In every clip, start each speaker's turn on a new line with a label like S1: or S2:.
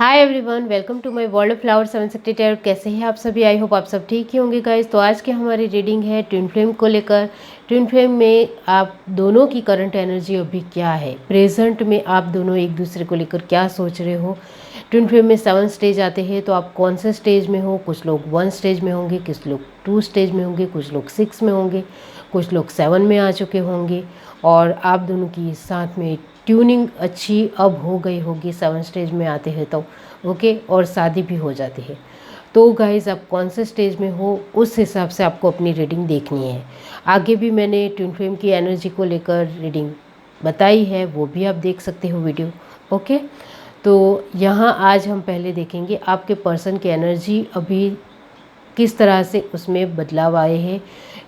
S1: Hi everyone, welcome to my world of flower 760 कैसे हैं आप सभी। आई होप आप सब ठीक ही होंगे गाइस। तो आज की हमारी रीडिंग है ट्विन फ्लेम को लेकर। ट्विन फ्लेम में आप दोनों की करंट एनर्जी अभी क्या है, प्रेजेंट में आप दोनों एक दूसरे को लेकर क्या सोच रहे हो। ट्विन फ्लेम में 7 स्टेज आते हैं, तो आप कौन से स्टेज में हो। कुछ लोग 1 स्टेज में होंगे, कुछ लोग 2 स्टेज में होंगे, कुछ लोग 6 में होंगे, कुछ लोग 7 में आ चुके होंगे। और आप दोनों की साथ में ट्यूनिंग अच्छी अब हो गई होगी 7 स्टेज में आते हैं तो ओके, और शादी भी हो जाती है। तो गाइज़ आप कौन से स्टेज में हो उस हिसाब से आपको अपनी रीडिंग देखनी है। आगे भी मैंने ट्विन फ्लेम की एनर्जी को लेकर रीडिंग बताई है, वो भी आप देख सकते हो वीडियो। ओके, तो यहाँ आज हम पहले देखेंगे आपके पर्सन की एनर्जी अभी किस तरह से उसमें बदलाव आए हैं,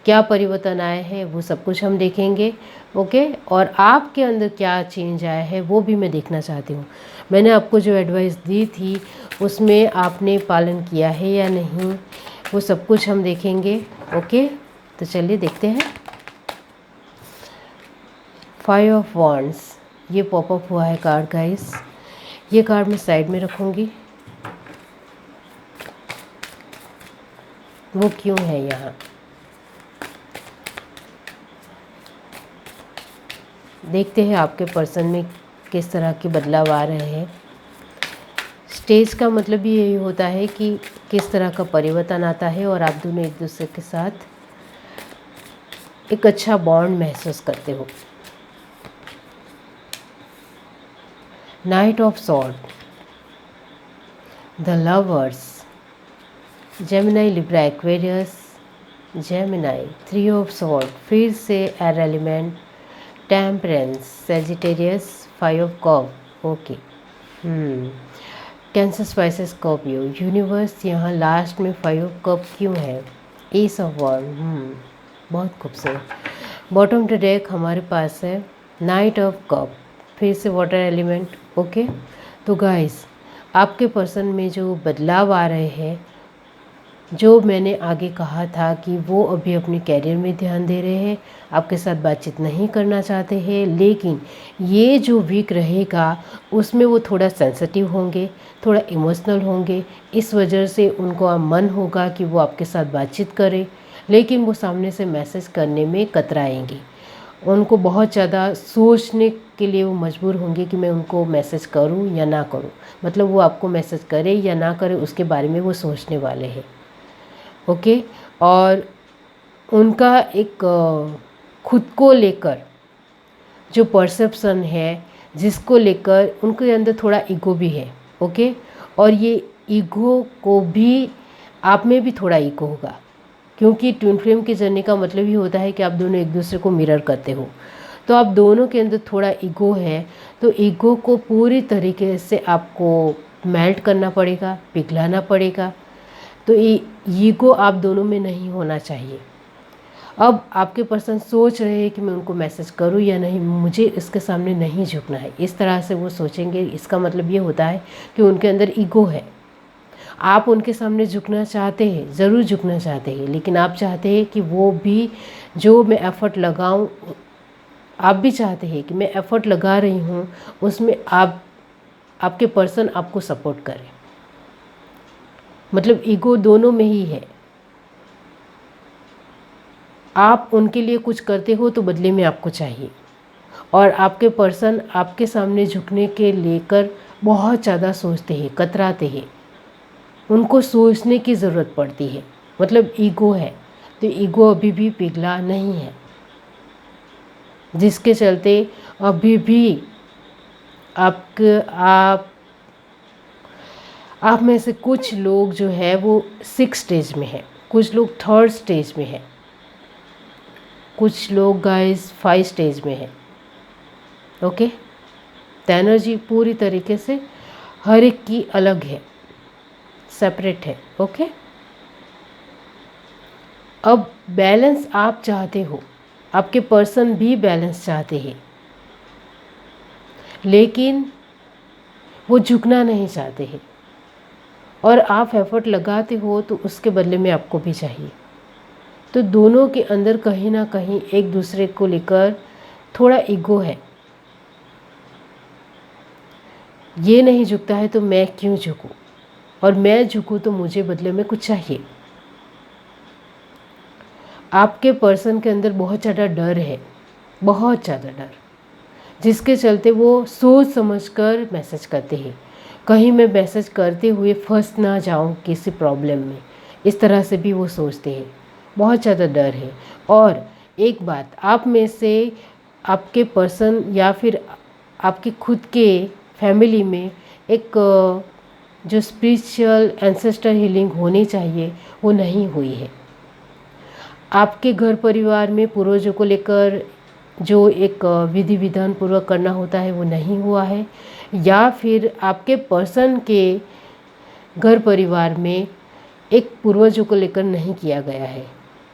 S1: क्या परिवर्तन आए हैं, वो सब कुछ हम देखेंगे। ओके, और आपके अंदर क्या चेंज आया है वो भी मैं देखना चाहती हूँ। मैंने आपको जो एडवाइस दी थी उसमें आपने पालन किया है या नहीं, वो सब कुछ हम देखेंगे। ओके, तो चलिए देखते हैं। 5 ऑफ वॉन्ड्स ये पॉपअप हुआ है कार्ड गाइस। ये कार्ड मैं साइड में रखूँगी। वो क्यों है यहाँ, देखते हैं आपके पर्सन में किस तरह के बदलाव आ रहे हैं। स्टेज का मतलब भी यही होता है कि किस तरह का परिवर्तन आता है और आप दोनों एक दूसरे के साथ एक अच्छा बॉन्ड महसूस करते हो। Night of sword, the lovers, Gemini, Libra, Aquarius, Gemini, 3 of sword, फिर से air element, temperance, Sagittarius, 5 of cup. Okay, cancer, Pisces, Scorpio, universe. यहाँ लास्ट में 5 ऑफ कप क्यों है, एस ऑफ वॉन्ड, बहुत खूबसूरत। बॉटम टू डेक हमारे पास है नाइट ऑफ कप, फिर से वाटर एलिमेंट। ओके, तो गाइस आपके पर्सन में जो बदलाव आ रहे हैं, जो मैंने आगे कहा था कि वो अभी अपने कैरियर में ध्यान दे रहे हैं, आपके साथ बातचीत नहीं करना चाहते हैं, लेकिन ये जो वीक रहेगा उसमें वो थोड़ा सेंसिटिव होंगे, थोड़ा इमोशनल होंगे। इस वजह से उनको मन होगा कि वो आपके साथ बातचीत करें, लेकिन वो सामने से मैसेज करने में कतराएंगे। उनको बहुत ज़्यादा सोचने के लिए वो मजबूर होंगे कि मैं उनको मैसेज करूं या ना करूं। मतलब वो आपको मैसेज करे या ना करे उसके बारे में वो सोचने वाले हैं। ओके, और उनका एक खुद को लेकर जो परसेप्शन है, जिसको लेकर उनके अंदर थोड़ा ईगो भी है। ओके, और ये ईगो को भी आप में भी थोड़ा ईगो होगा, क्योंकि ट्विन फ्लेम की जर्नी का मतलब ही होता है कि आप दोनों एक दूसरे को मिरर करते हो। तो आप दोनों के अंदर थोड़ा ईगो है, तो ईगो को पूरी तरीके से आपको मेल्ट करना पड़ेगा, पिघलाना पड़ेगा। तो ईगो आप दोनों में नहीं होना चाहिए। अब आपके पर्सन सोच रहे हैं कि मैं उनको मैसेज करूं या नहीं, मुझे इसके सामने नहीं झुकना है, इस तरह से वो सोचेंगे। इसका मतलब ये होता है कि उनके अंदर ईगो है। आप उनके सामने झुकना चाहते हैं, ज़रूर झुकना चाहते हैं, लेकिन आप चाहते हैं कि वो भी जो मैं एफ़र्ट लगाऊं, आप भी चाहते हैं कि मैं एफ़र्ट लगा रही हूं उसमें आपके पर्सन आपको सपोर्ट करें। मतलब ईगो दोनों में ही है। आप उनके लिए कुछ करते हो तो बदले में आपको चाहिए, और आपके पर्सन आपके सामने झुकने के लेकर बहुत ज़्यादा सोचते हैं, कतराते हैं, उनको सोचने की ज़रूरत पड़ती है। मतलब ईगो है, तो ईगो अभी भी पिघला नहीं है, जिसके चलते अभी भी आप में से कुछ लोग जो है वो 6 स्टेज में है, कुछ लोग 3rd स्टेज में है, कुछ लोग गाइस 5 स्टेज में है। ओके, तो एनर्जी पूरी तरीके से हर एक की अलग है, सेपरेट है। ओके, अब बैलेंस आप चाहते हो, आपके पर्सन भी बैलेंस चाहते हैं, लेकिन वो झुकना नहीं चाहते हैं, और आप एफर्ट लगाते हो तो उसके बदले में आपको भी चाहिए। तो दोनों के अंदर कहीं ना कहीं एक दूसरे को लेकर थोड़ा ईगो है। ये नहीं झुकता है तो मैं क्यों झुकूं, और मैं झुकूं तो मुझे बदले में कुछ चाहिए। आपके पर्सन के अंदर बहुत ज़्यादा डर है, बहुत ज़्यादा डर, जिसके चलते वो सोच समझकर मैसेज करते हैं। कहीं मैं मैसेज करते हुए फंस ना जाऊं किसी प्रॉब्लम में, इस तरह से भी वो सोचते हैं। बहुत ज़्यादा डर है। और एक बात, आप में से आपके पर्सन या फिर आपके खुद के फैमिली में एक जो स्पिरिचुअल एंसेस्टर हीलिंग होनी चाहिए वो नहीं हुई है। आपके घर परिवार में पूर्वजों को लेकर जो एक विधि विधान पूर्वक करना होता है वो नहीं हुआ है, या फिर आपके पर्सन के घर परिवार में एक पूर्वजों को लेकर नहीं किया गया है,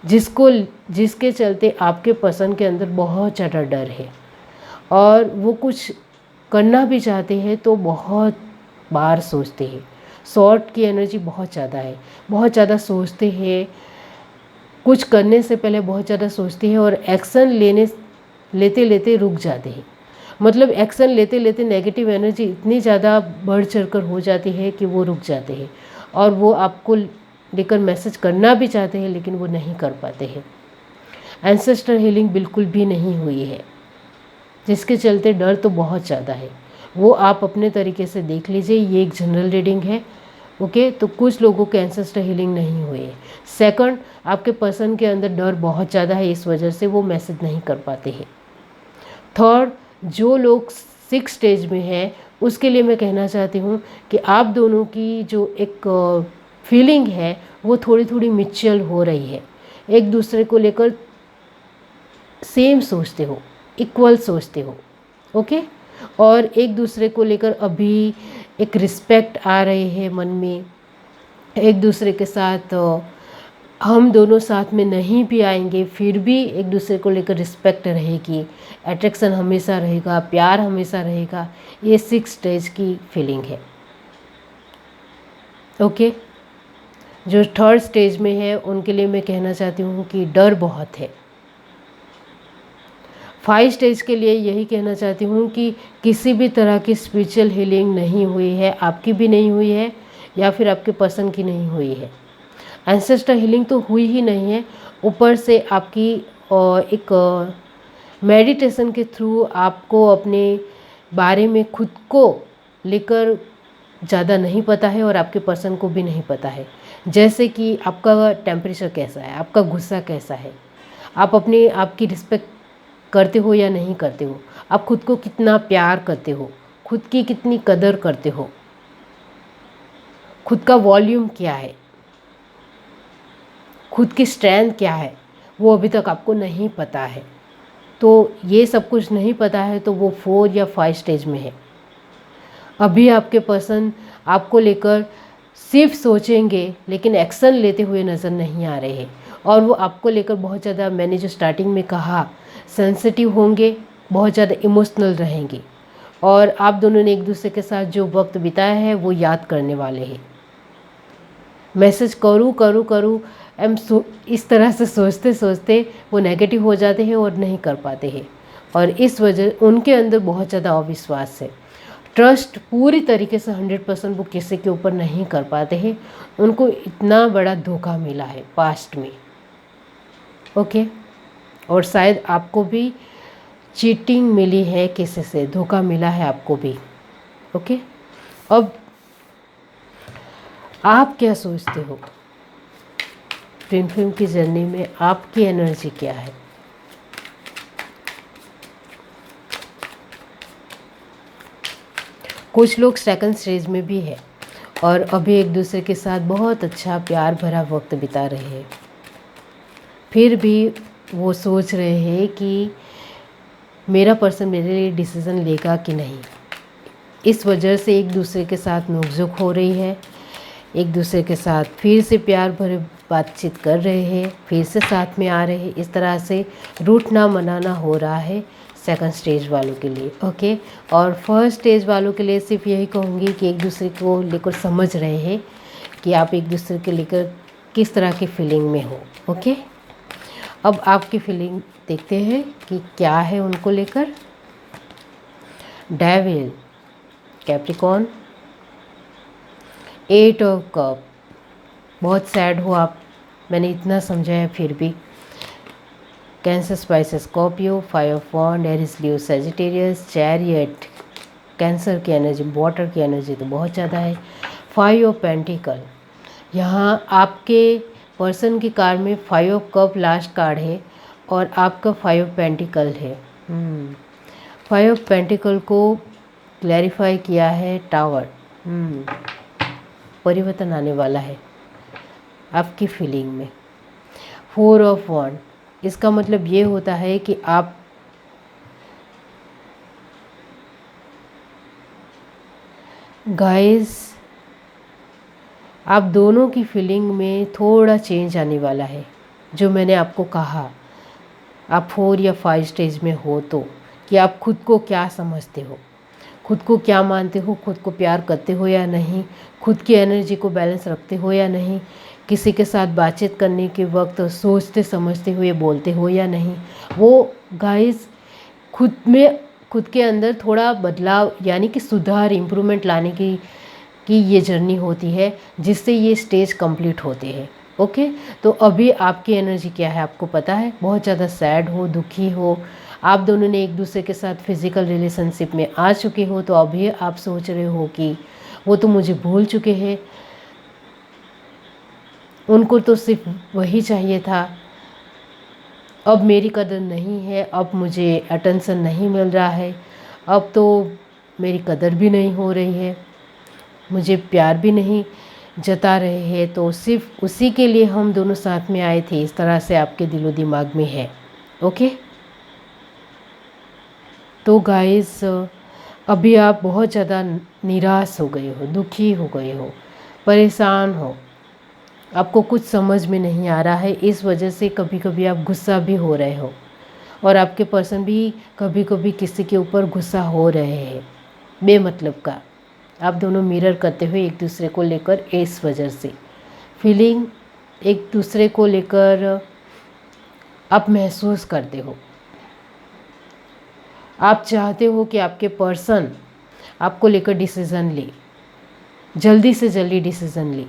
S1: जिसके चलते आपके पर्सन के अंदर बहुत ज़्यादा डर है। और वो कुछ करना भी चाहते हैं तो बहुत बार सोचते हैं। शॉर्ट की एनर्जी बहुत ज़्यादा है, बहुत ज़्यादा सोचते हैं, कुछ करने से पहले बहुत ज़्यादा सोचते हैं और एक्शन लेते लेते रुक जाते हैं। मतलब एक्शन लेते लेते नेगेटिव एनर्जी इतनी ज़्यादा बढ़ चढ़कर हो जाती है कि वो रुक जाते हैं, और वो आपको लेकर मैसेज करना भी चाहते हैं लेकिन वो नहीं कर पाते हैं। एंसेस्टर हीलिंग बिल्कुल भी नहीं हुई है, जिसके चलते डर तो बहुत ज़्यादा है। वो आप अपने तरीके से देख लीजिए, ये एक जनरल रीडिंग है। ओके, तो कुछ लोगों के एंसेस्टर हीलिंग नहीं हुए है। सेकंड, आपके पर्सन के अंदर डर बहुत ज़्यादा है, इस वजह से वो मैसेज नहीं कर पाते हैं। थर्ड, जो लोग 6 स्टेज में है उसके लिए मैं कहना चाहती हूँ कि आप दोनों की जो एक फीलिंग है वो थोड़ी थोड़ी म्यूचुअल हो रही है। एक दूसरे को लेकर सेम सोचते हो, इक्वल सोचते हो। ओके, और एक दूसरे को लेकर अभी एक रिस्पेक्ट आ रहे हैं मन में। एक दूसरे के साथ हम दोनों साथ में नहीं भी आएंगे फिर भी एक दूसरे को लेकर रिस्पेक्ट रहेगी, अट्रैक्शन हमेशा रहेगा, प्यार हमेशा रहेगा। ये 6 स्टेज की फीलिंग है। ओके, जो थर्ड स्टेज में है उनके लिए मैं कहना चाहती हूँ कि डर बहुत है। 5 स्टेज के लिए यही कहना चाहती हूँ कि किसी भी तरह की स्पिरिचुअल हीलिंग नहीं हुई है, आपकी भी नहीं हुई है या फिर आपके पर्सन की नहीं हुई है। एंसेस्टर हीलिंग तो हुई ही नहीं है, ऊपर से आपकी एक मेडिटेशन के थ्रू आपको अपने बारे में खुद को लेकर ज़्यादा नहीं पता है और आपके पर्सन को भी नहीं पता है। जैसे कि आपका टेम्परेचर कैसा है, आपका गुस्सा कैसा है, आप अपने आप की रिस्पेक्ट करते हो या नहीं करते हो, आप खुद को कितना प्यार करते हो, खुद की कितनी कदर करते हो, खुद का वॉल्यूम क्या है, खुद की स्ट्रेंथ क्या है, वो अभी तक आपको नहीं पता है। तो ये सब कुछ नहीं पता है तो वो 4 या 5 स्टेज में है। अभी आपके पर्सन आपको लेकर सिर्फ सोचेंगे लेकिन एक्शन लेते हुए नज़र नहीं आ रहे हैं, और वो आपको लेकर बहुत ज़्यादा, मैंने जो स्टार्टिंग में कहा, सेंसिटिव होंगे, बहुत ज़्यादा इमोशनल रहेंगे, और आप दोनों ने एक दूसरे के साथ जो वक्त बिताया है वो याद करने वाले हैं। मैसेज करूँ करूँ करूँ इस तरह से सोचते सोचते वो नेगेटिव हो जाते हैं और नहीं कर पाते हैं, और इस वजह उनके अंदर बहुत ज़्यादा अविश्वास है। ट्रस्ट पूरी तरीके से 100% वो किसी के ऊपर नहीं कर पाते हैं। उनको इतना बड़ा धोखा मिला है पास्ट में। ओके, और शायद आपको भी चीटिंग मिली है, किसी से धोखा मिला है आपको भी। ओके, अब आप क्या सोचते हो? ट्विन फ्लेम की जर्नी में आपकी एनर्जी क्या है? कुछ लोग सेकंड स्टेज में भी है और अभी एक दूसरे के साथ बहुत अच्छा प्यार भरा वक्त बिता रहे हैं, फिर भी वो सोच रहे हैं कि मेरा पर्सन मेरे लिए डिसीज़न लेगा कि नहीं। इस वजह से एक दूसरे के साथ नोकझोंक हो रही है, एक दूसरे के साथ फिर से प्यार भरे बातचीत कर रहे हैं, फिर से साथ में आ रहे हैं। इस तरह से रूठना मनाना हो रहा है सेकंड स्टेज वालों के लिए। ओके, और फर्स्ट स्टेज वालों के लिए सिर्फ यही कहूँगी कि एक दूसरे को लेकर समझ रहे हैं कि आप एक दूसरे के लेकर किस तरह की फीलिंग में हो। ओके, अब आपकी फीलिंग देखते हैं कि क्या है उनको लेकर। डेविल, कैप्रिकॉर्न, 8 ऑफ कप, बहुत सैड हो आप, मैंने इतना समझाया फिर भी। Cancer, Pisces, Scorpio, 5 of wand, Aries, Leo, Sagittarius, chariot. Cancer की एनर्जी, वाटर की एनर्जी तो बहुत ज़्यादा है। 5 ऑफ पेंटिकल, यहाँ आपके पर्सन की कार्ड में 5 ऑफ कप लास्ट कार्ड है और आपका 5 ऑफ पेंटिकल है। 5 ऑफ पेंटिकल को क्लैरिफाई किया है टावर। परिवर्तन आने वाला है आपकी फीलिंग में। 4 ऑफ वॉन्ड, इसका मतलब ये होता है कि आप गाइस, आप दोनों की फीलिंग में थोड़ा चेंज आने वाला है। जो मैंने आपको कहा, आप 4 या 5 स्टेज में हो तो, कि आप खुद को क्या समझते हो, खुद को क्या मानते हो, खुद को प्यार करते हो या नहीं, खुद की एनर्जी को बैलेंस रखते हो या नहीं, किसी के साथ बातचीत करने के वक्त सोचते समझते हुए बोलते हो या नहीं। वो गाइस खुद के अंदर थोड़ा बदलाव यानी कि सुधार, इम्प्रूवमेंट लाने की ये जर्नी होती है, जिससे ये स्टेज कंप्लीट होते हैं। ओके, तो अभी आपकी एनर्जी क्या है आपको पता है, बहुत ज़्यादा सैड हो, दुखी हो, आप दोनों ने एक दूसरे के साथ फिज़िकल रिलेशनशिप में आ चुके हो, तो अभी आप सोच रहे हो कि वो तो मुझे भूल चुके हैं, उनको तो सिर्फ वही चाहिए था, अब मेरी कदर नहीं है, अब मुझे अटेंशन नहीं मिल रहा है, अब तो मेरी कदर भी नहीं हो रही है, मुझे प्यार भी नहीं जता रहे हैं, तो सिर्फ उसी के लिए हम दोनों साथ में आए थे। इस तरह से आपके दिलो दिमाग में है। ओके, तो गाइस, अभी आप बहुत ज़्यादा निराश हो गए हो, दुखी हो गए हो, परेशान हो, आपको कुछ समझ में नहीं आ रहा है। इस वजह से कभी कभी आप गुस्सा भी हो रहे हो और आपके पर्सन भी कभी कभी किसी के ऊपर गुस्सा हो रहे हैं बेमतलब का। आप दोनों मिरर करते हुए एक दूसरे को लेकर, इस वजह से फीलिंग एक दूसरे को लेकर आप महसूस करते हो। आप चाहते हो कि आपके पर्सन आपको लेकर डिसीज़न ले, जल्दी से जल्दी डिसीज़न ले,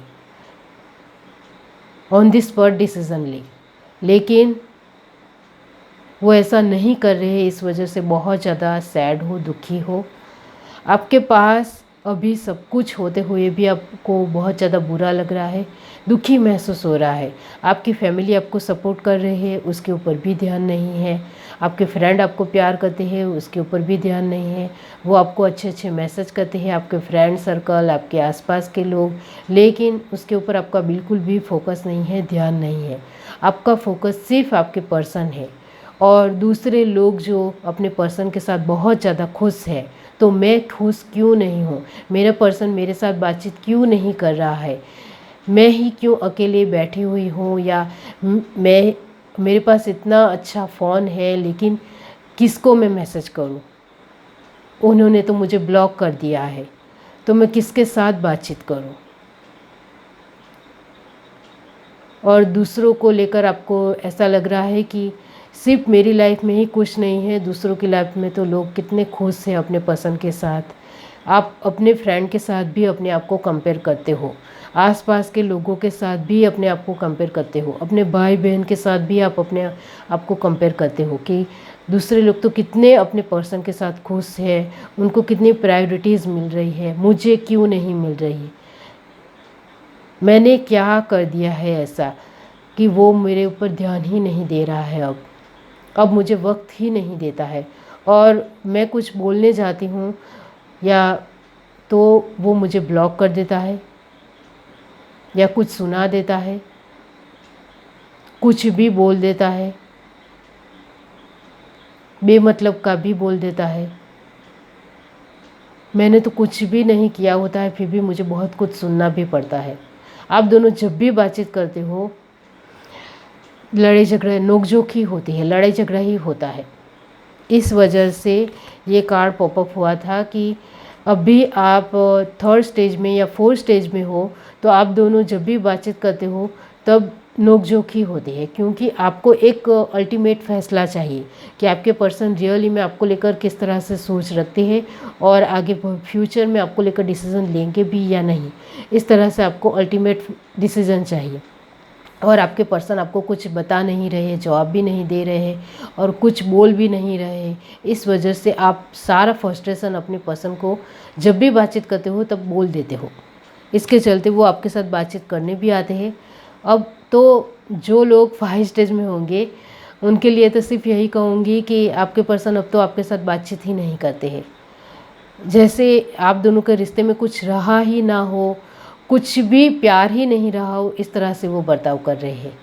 S1: ऑन द स्पॉट डिसीज़न ले, लेकिन वो ऐसा नहीं कर रहे। इस वजह से बहुत ज़्यादा सैड हो, दुखी हो। आपके पास अभी सब कुछ होते हुए भी आपको बहुत ज़्यादा बुरा लग रहा है, दुखी महसूस हो रहा है। आपकी फैमिली आपको सपोर्ट कर रही है, उसके ऊपर भी ध्यान नहीं है। आपके फ्रेंड आपको प्यार करते हैं, उसके ऊपर भी ध्यान नहीं है। वो आपको अच्छे अच्छे मैसेज करते हैं, आपके फ्रेंड सर्कल, आपके आसपास के लोग, लेकिन उसके ऊपर आपका बिल्कुल भी फोकस नहीं है, ध्यान नहीं है। आपका फोकस सिर्फ आपके पर्सन है और दूसरे लोग जो अपने पर्सन के साथ बहुत ज़्यादा खुश है, तो मैं खुश क्यों नहीं हूँ, मेरा पर्सन मेरे साथ बातचीत क्यों नहीं कर रहा है, मैं ही क्यों अकेले बैठी हुई हूँ, या मेरे पास इतना अच्छा फ़ोन है लेकिन किसको मैं मैसेज करूँ, उन्होंने तो मुझे ब्लॉक कर दिया है, तो मैं किसके साथ बातचीत करूँ। और दूसरों को लेकर आपको ऐसा लग रहा है कि सिर्फ मेरी लाइफ में ही कुछ नहीं है, दूसरों की लाइफ में तो लोग कितने खुश हैं अपने पसंद के साथ। आप अपने फ्रेंड के साथ भी अपने आप को कंपेयर करते हो, आसपास के लोगों के साथ भी अपने आप को कंपेयर करते हो, अपने भाई बहन के साथ भी आप अपने आप को कंपेयर करते हो कि दूसरे लोग तो कितने अपने पर्सन के साथ खुश है, उनको कितनी प्रायोरिटीज़ मिल रही है, मुझे क्यों नहीं मिल रही, मैंने क्या कर दिया है ऐसा कि वो मेरे ऊपर ध्यान ही नहीं दे रहा है, अब मुझे वक्त ही नहीं देता है, और मैं कुछ बोलने जाती हूँ या तो वो मुझे ब्लॉक कर देता है या कुछ सुना देता है, कुछ भी बोल देता है, बेमतलब का भी बोल देता है। मैंने तो कुछ भी नहीं किया होता है, फिर भी मुझे बहुत कुछ सुनना भी पड़ता है। आप दोनों जब भी बातचीत करते हो, लड़ाई झगड़ा नोकझोंक ही होती है, लड़ाई झगड़ा ही होता है। इस वजह से ये कार्ड पॉपअप हुआ था कि अभी आप 3rd स्टेज में या 4th स्टेज में हो, तो आप दोनों जब भी बातचीत करते हो तब नोकझोंक ही होती है, क्योंकि आपको एक अल्टीमेट फैसला चाहिए कि आपके पर्सन रियली में आपको लेकर किस तरह से सोच रखते हैं और आगे फ्यूचर में आपको लेकर डिसीज़न लेंगे भी या नहीं। इस तरह से आपको अल्टीमेट डिसीज़न चाहिए। और आपके पर्सन आपको कुछ बता नहीं रहे, जवाब भी नहीं दे रहे और कुछ बोल भी नहीं रहे। इस वजह से आप सारा फ्रस्ट्रेशन अपने पर्सन को जब भी बातचीत करते हो तब बोल देते हो। इसके चलते वो आपके साथ बातचीत करने भी आते हैं। अब तो जो लोग 5 स्टेज में होंगे उनके लिए तो सिर्फ यही कहूँगी कि आपके पर्सन अब तो आपके साथ बातचीत ही नहीं करते हैं। जैसे आप दोनों के रिश्ते में कुछ रहा ही ना हो, कुछ भी प्यार ही नहीं रहा हो, इस तरह से वो बर्ताव कर रहे हैं।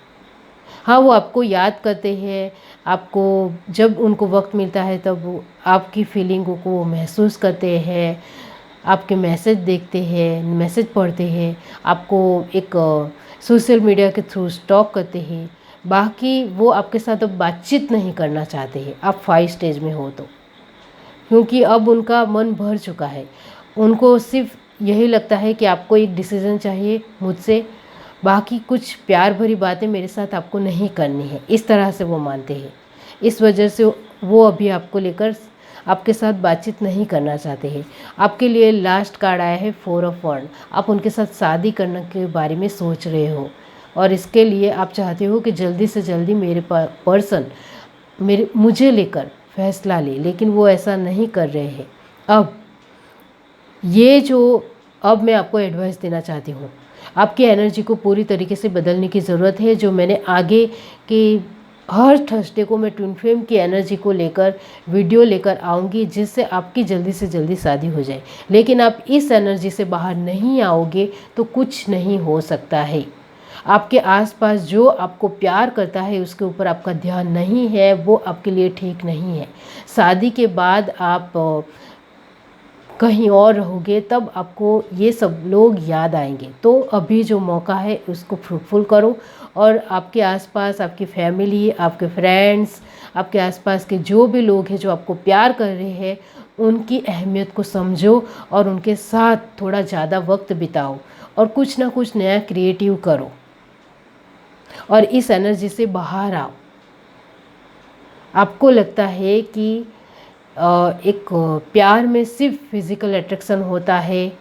S1: हाँ, वो आपको याद करते हैं, आपको जब उनको वक्त मिलता है तब वो आपकी फीलिंगों को महसूस करते हैं, आपके मैसेज देखते हैं, मैसेज पढ़ते हैं, आपको एक सोशल मीडिया के थ्रू स्टॉक करते हैं। बाकी वो आपके साथ अब बातचीत नहीं करना चाहते हैं, आप 5 स्टेज में हो तो, क्योंकि अब उनका मन भर चुका है। उनको सिर्फ यही लगता है कि आपको एक डिसीज़न चाहिए मुझसे, बाकी कुछ प्यार भरी बातें मेरे साथ आपको नहीं करनी है, इस तरह से वो मानते हैं। इस वजह से वो अभी आपको लेकर आपके साथ बातचीत नहीं करना चाहते हैं। आपके लिए लास्ट कार्ड आया है 4 ऑफ वॉन्ड। आप उनके साथ शादी करने के बारे में सोच रहे हो और इसके लिए आप चाहते हो कि जल्दी से जल्दी मेरे पर्सन मुझे लेकर फैसला ले, लेकिन वो ऐसा नहीं कर रहे हैं। अब मैं आपको एडवाइस देना चाहती हूँ। आपकी एनर्जी को पूरी तरीके से बदलने की ज़रूरत है। जो मैंने आगे के हर थर्सडे को मैं ट्विन फ्लेम की एनर्जी को लेकर वीडियो लेकर आऊँगी, जिससे आपकी जल्दी से जल्दी शादी हो जाए। लेकिन आप इस एनर्जी से बाहर नहीं आओगे तो कुछ नहीं हो सकता है। आपके आसपास जो आपको प्यार करता है उसके ऊपर आपका ध्यान नहीं है, वो आपके लिए ठीक नहीं है। शादी के बाद आप कहीं और रहोगे तब आपको ये सब लोग याद आएंगे। तो अभी जो मौका है उसको फ्रूटफुल करो और आपके आसपास आपकी फैमिली, आपके फ्रेंड्स, आपके आसपास के जो भी लोग हैं जो आपको प्यार कर रहे हैं, उनकी अहमियत को समझो और उनके साथ थोड़ा ज़्यादा वक्त बिताओ और कुछ ना कुछ नया क्रिएटिव करो और इस एनर्जी से बाहर आओ। आपको लगता है कि एक प्यार में सिर्फ फिजिकल अट्रैक्शन होता है,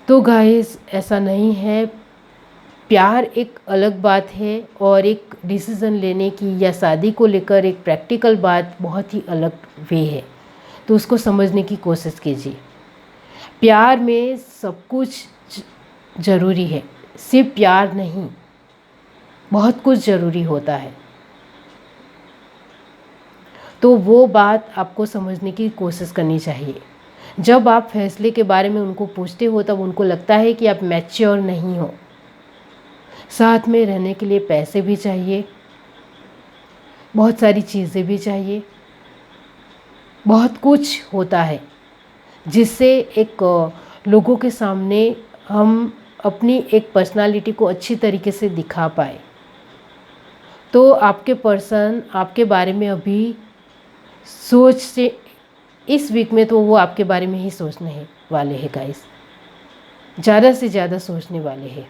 S1: तो गाइस ऐसा नहीं है। प्यार एक अलग बात है और एक डिसीज़न लेने की या शादी को लेकर एक प्रैक्टिकल बात बहुत ही अलग वे है। तो उसको समझने की कोशिश कीजिए। प्यार में सब कुछ ज़रूरी है, सिर्फ प्यार नहीं, बहुत कुछ ज़रूरी होता है। तो वो बात आपको समझने की कोशिश करनी चाहिए। जब आप फैसले के बारे में उनको पूछते हो तब उनको लगता है कि आप मैच्योर नहीं हो। साथ में रहने के लिए पैसे भी चाहिए, बहुत सारी चीज़ें भी चाहिए, बहुत कुछ होता है जिससे एक लोगों के सामने हम अपनी एक पर्सनालिटी को अच्छी तरीके से दिखा पाए। तो आपके पर्सन आपके बारे में अभी सोच से इस वीक में तो वो आपके बारे में ही सोचने वाले हैं गाइस, ज़्यादा से ज़्यादा सोचने वाले हैं।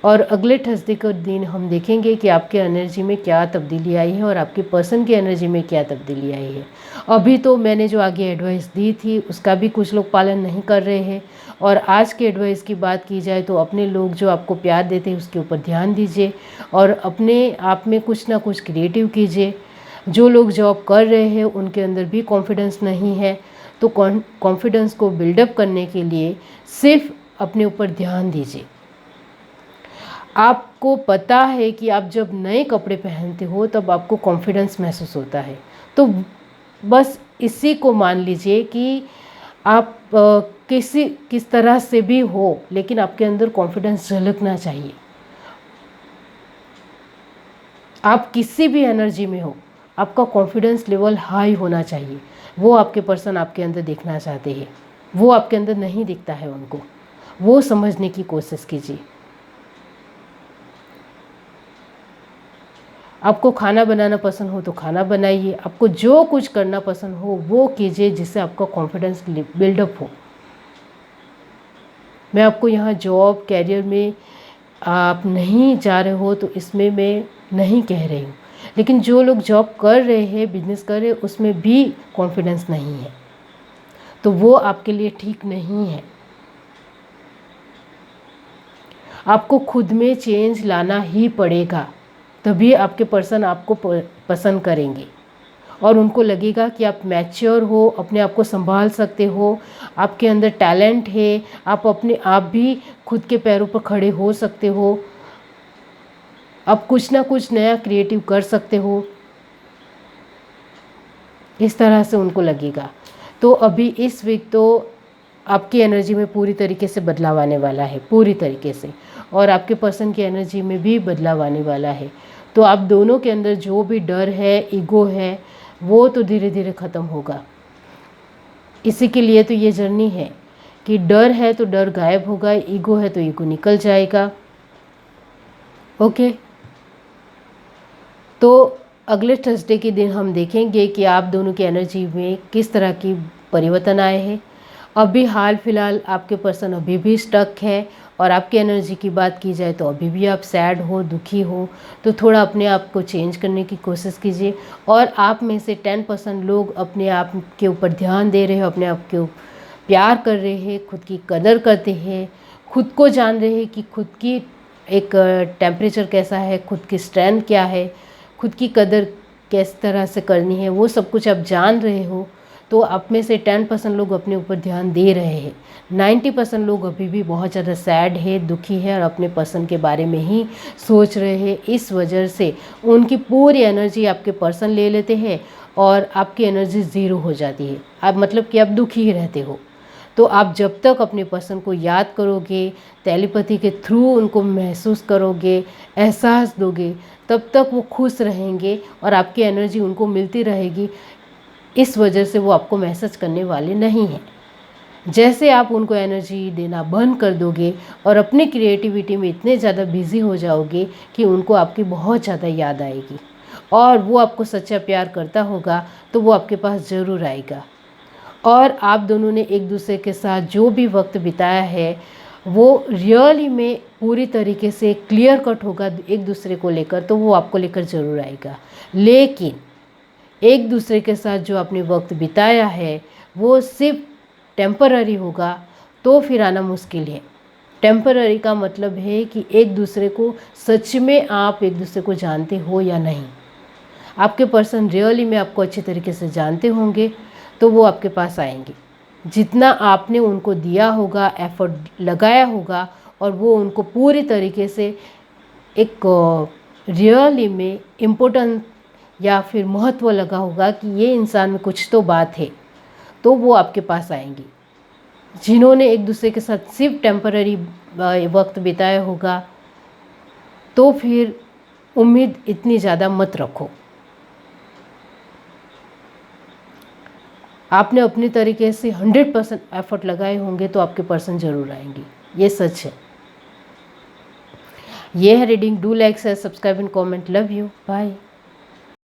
S1: और अगले थर्सडे के दिन हम देखेंगे कि आपके एनर्जी में क्या तब्दीली आई है और आपके पर्सन की एनर्जी में क्या तब्दीली आई है। अभी तो मैंने जो आगे एडवाइस दी थी उसका भी कुछ लोग पालन नहीं कर रहे हैं। और आज के एडवाइस की बात की जाए तो अपने लोग जो आपको प्यार देते हैं उसके ऊपर ध्यान दीजिए और अपने आप में कुछ ना कुछ क्रिएटिव कीजिए। जो लोग जॉब कर रहे हैं उनके अंदर भी कॉन्फिडेंस नहीं है, तो कॉन्फिडेंस को बिल्डअप करने के लिए सिर्फ अपने ऊपर ध्यान दीजिए। आपको पता है कि आप जब नए कपड़े पहनते हो तब आपको कॉन्फिडेंस महसूस होता है, तो बस इसी को मान लीजिए कि आप किस तरह से भी हो, लेकिन आपके अंदर कॉन्फिडेंस झलकना चाहिए। आप किसी भी एनर्जी में हो, आपका कॉन्फिडेंस लेवल हाई होना चाहिए। वो आपके पर्सन आपके अंदर देखना चाहते हैं, वो आपके अंदर नहीं दिखता है उनको, वो समझने की कोशिश कीजिए। आपको खाना बनाना पसंद हो तो खाना बनाइए, आपको जो कुछ करना पसंद हो वो कीजिए जिससे आपका कॉन्फिडेंस बिल्डअप हो। मैं आपको यहाँ जॉब कैरियर में आप नहीं जा रहे हो तो इसमें मैं नहीं कह रही हूँ, लेकिन जो लोग जॉब कर रहे हैं, बिजनेस कर रहे हैं, उसमें भी कॉन्फिडेंस नहीं है तो वो आपके लिए ठीक नहीं है। आपको खुद में चेंज लाना ही पड़ेगा, तभी आपके पर्सन आपको पसंद करेंगे और उनको लगेगा कि आप मैच्योर हो, अपने आप को संभाल सकते हो, आपके अंदर टैलेंट है, आप भी खुद के पैरों पर खड़े हो सकते हो, आप कुछ ना कुछ नया क्रिएटिव कर सकते हो, इस तरह से उनको लगेगा। तो अभी इस वीक तो आपकी एनर्जी में पूरी तरीके से बदलाव आने वाला है, पूरी तरीके से, और आपके पर्सन की एनर्जी में भी बदलाव आने वाला है। तो आप दोनों के अंदर जो भी डर है, ईगो है, वो तो धीरे धीरे ख़त्म होगा। इसी के लिए तो ये जर्नी है कि डर है तो डर गायब होगा, ईगो है तो ईगो निकल जाएगा। ओके, तो अगले थर्सडे के दिन हम देखेंगे कि आप दोनों की एनर्जी में किस तरह की परिवर्तन आए हैं। अभी हाल फिलहाल आपके पर्सन अभी भी स्टक है, और आपकी एनर्जी की बात की जाए तो अभी भी आप सैड हो, दुखी हो, तो थोड़ा अपने आप को चेंज करने की कोशिश कीजिए। और आप में से 10% लोग अपने आप के ऊपर ध्यान दे रहे हो, अपने आप को प्यार कर रहे हैं, खुद की कदर करते हैं, खुद को जान रहे हैं कि खुद की एक टेम्परेचर कैसा है, खुद की स्ट्रेंथ क्या है, खुद की कदर किस तरह से करनी है, वो सब कुछ आप जान रहे हो। तो आप में से 10% लोग अपने ऊपर ध्यान दे रहे हैं, 90% लोग अभी भी बहुत ज़्यादा सैड है, दुखी है और अपने पर्सन के बारे में ही सोच रहे हैं। इस वजह से उनकी पूरी एनर्जी आपके पर्सन ले लेते हैं और आपकी एनर्जी ज़ीरो हो जाती है। आप मतलब कि आप दुखी ही रहते हो। तो आप जब तक अपने पर्सन को याद करोगे, टेलीपैथी के थ्रू उनको महसूस करोगे, एहसास दोगे, तब तक वो खुश रहेंगे और आपकी एनर्जी उनको मिलती रहेगी। इस वजह से वो आपको मैसेज करने वाले नहीं हैं। जैसे आप उनको एनर्जी देना बंद कर दोगे और अपनी क्रिएटिविटी में इतने ज़्यादा बिजी हो जाओगे कि उनको आपकी बहुत ज़्यादा याद आएगी, और वो आपको सच्चा प्यार करता होगा तो वो आपके पास ज़रूर आएगा। और आप दोनों ने एक दूसरे के साथ जो भी वक्त बिताया है वो रियली में पूरी तरीके से क्लियर कट होगा एक दूसरे को लेकर, तो वो आपको लेकर ज़रूर आएगा। लेकिन एक दूसरे के साथ जो आपने वक्त बिताया है वो सिर्फ टेम्पररी होगा, तो फिर आना मुश्किल है। टेम्पररी का मतलब है कि एक दूसरे को सच में आप एक दूसरे को जानते हो या नहीं। आपके पर्सन रियली में आपको अच्छे तरीके से जानते होंगे तो वो आपके पास आएंगे। जितना आपने उनको दिया होगा, एफर्ट लगाया होगा, और वो उनको पूरी तरीके से एक रियली में इम्पोर्टेंट या फिर महत्व लगा होगा कि ये इंसान में कुछ तो बात है, तो वो आपके पास आएंगी। जिन्होंने एक दूसरे के साथ सिर्फ टेम्पररी वक्त बिताया होगा तो फिर उम्मीद इतनी ज़्यादा मत रखो। आपने अपने तरीके से 100% एफर्ट लगाए होंगे तो आपके पर्सन ज़रूर आएंगे, ये सच है। ये है reading. Do like, share, subscribe and comment. Love you, bye.